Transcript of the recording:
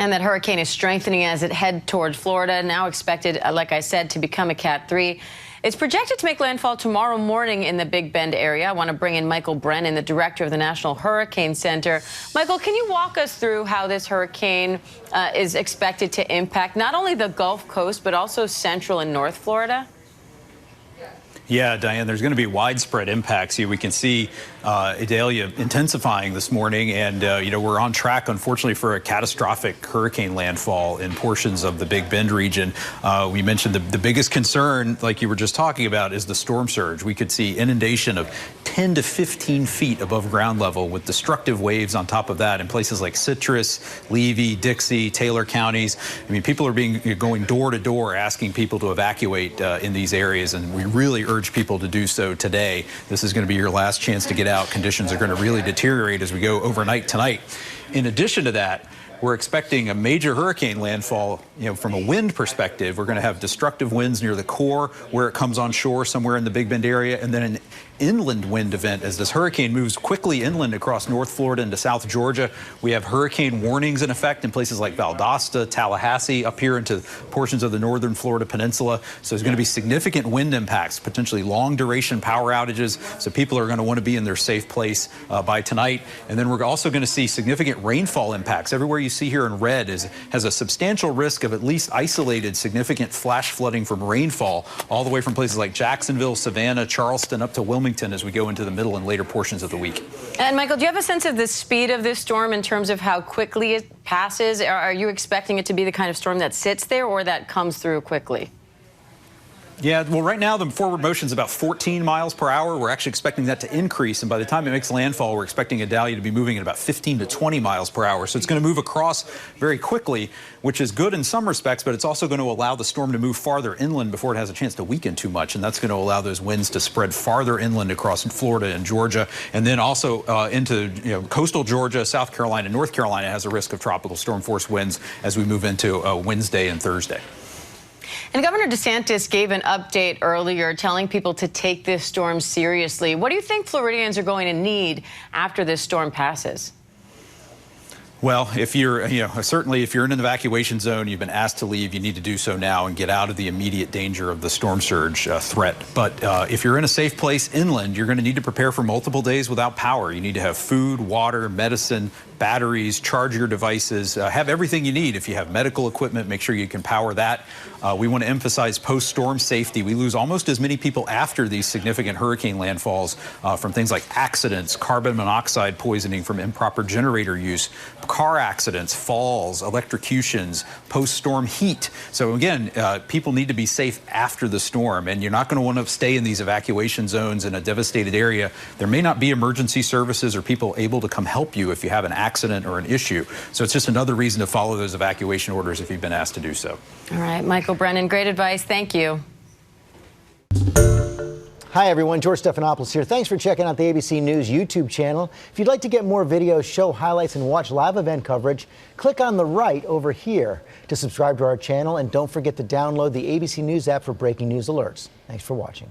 And that hurricane is strengthening as it heads towards Florida, now expected, like I said, to become a Cat 3. It's projected to make landfall tomorrow morning in the Big Bend area. I want to bring in Michael Brennan, the director of the National Hurricane Center. Michael, can you walk us through how this hurricane is expected to impact not only the Gulf Coast, but also Central and North Florida? Yeah, Diane, there's going to be widespread impacts here. We can see Idalia intensifying this morning, and we're on track, unfortunately, for a catastrophic hurricane landfall in portions of the Big Bend region. We mentioned the biggest concern, like you were just talking about, is the storm surge. We could see inundation of 10 to 15 feet above ground level with destructive waves on top of that in places like Citrus, Levy, Dixie, Taylor counties. I mean, people are going door to door asking people to evacuate in these areas, and we really urge people to do so today. This is going to be your last chance to get out. Conditions are going to really deteriorate as we go overnight tonight. In addition to that, we're expecting a major hurricane landfall. From a wind perspective, we're going to have destructive winds near the core where it comes on shore somewhere in the Big Bend area, and then an inland wind event as this hurricane moves quickly inland across North Florida into South Georgia. We have hurricane warnings in effect in places like Valdosta, Tallahassee, up here into portions of the northern Florida peninsula. So there's going to be significant wind impacts, potentially long duration power outages. So people are going to want to be in their safe place by tonight. And then we're also going to see significant rainfall impacts. Everywhere you see here in red has a substantial risk of at least isolated significant flash flooding from rainfall, all the way from places like Jacksonville, Savannah, Charleston, up to Wilmington as we go into the middle and later portions of the week. And Michael, do you have a sense of the speed of this storm in terms of how quickly it passes? Are you expecting it to be the kind of storm that sits there or that comes through quickly? Yeah, well, right now the forward motion is about 14 miles per hour. We're actually expecting that to increase, and by the time it makes landfall, we're expecting Idalia to be moving at about 15 to 20 miles per hour. So it's going to move across very quickly, which is good in some respects, but it's also going to allow the storm to move farther inland before it has a chance to weaken too much, and that's going to allow those winds to spread farther inland across Florida and Georgia, and then also into coastal Georgia, South Carolina, North Carolina has a risk of tropical storm force winds as we move into Wednesday and Thursday. And Governor DeSantis gave an update earlier telling people to take this storm seriously. What do you think Floridians are going to need after this storm passes? Well, if you're, certainly if you're in an evacuation zone, you've been asked to leave, you need to do so now and get out of the immediate danger of the storm surge threat. But if you're in a safe place inland, you're going to need to prepare for multiple days without power. You need to have food, water, medicine, batteries, charge your devices, have everything you need. If you have medical equipment, make sure you can power that. We want to emphasize post-storm safety. We lose almost as many people after these significant hurricane landfalls from things like accidents, carbon monoxide poisoning from improper generator use, car accidents, falls, electrocutions, post-storm heat. So again, people need to be safe after the storm, and you're not going to want to stay in these evacuation zones in a devastated area. There may not be emergency services or people able to come help you if you have an accident or an issue. So it's just another reason to follow those evacuation orders if you've been asked to do so. All right, Michael Brennan, great advice. Thank you. Hi, everyone. George Stephanopoulos here. Thanks for checking out the ABC News YouTube channel. If you'd like to get more videos, show highlights, and watch live event coverage, click on the right over here to subscribe to our channel. And don't forget to download the ABC News app for breaking news alerts. Thanks for watching.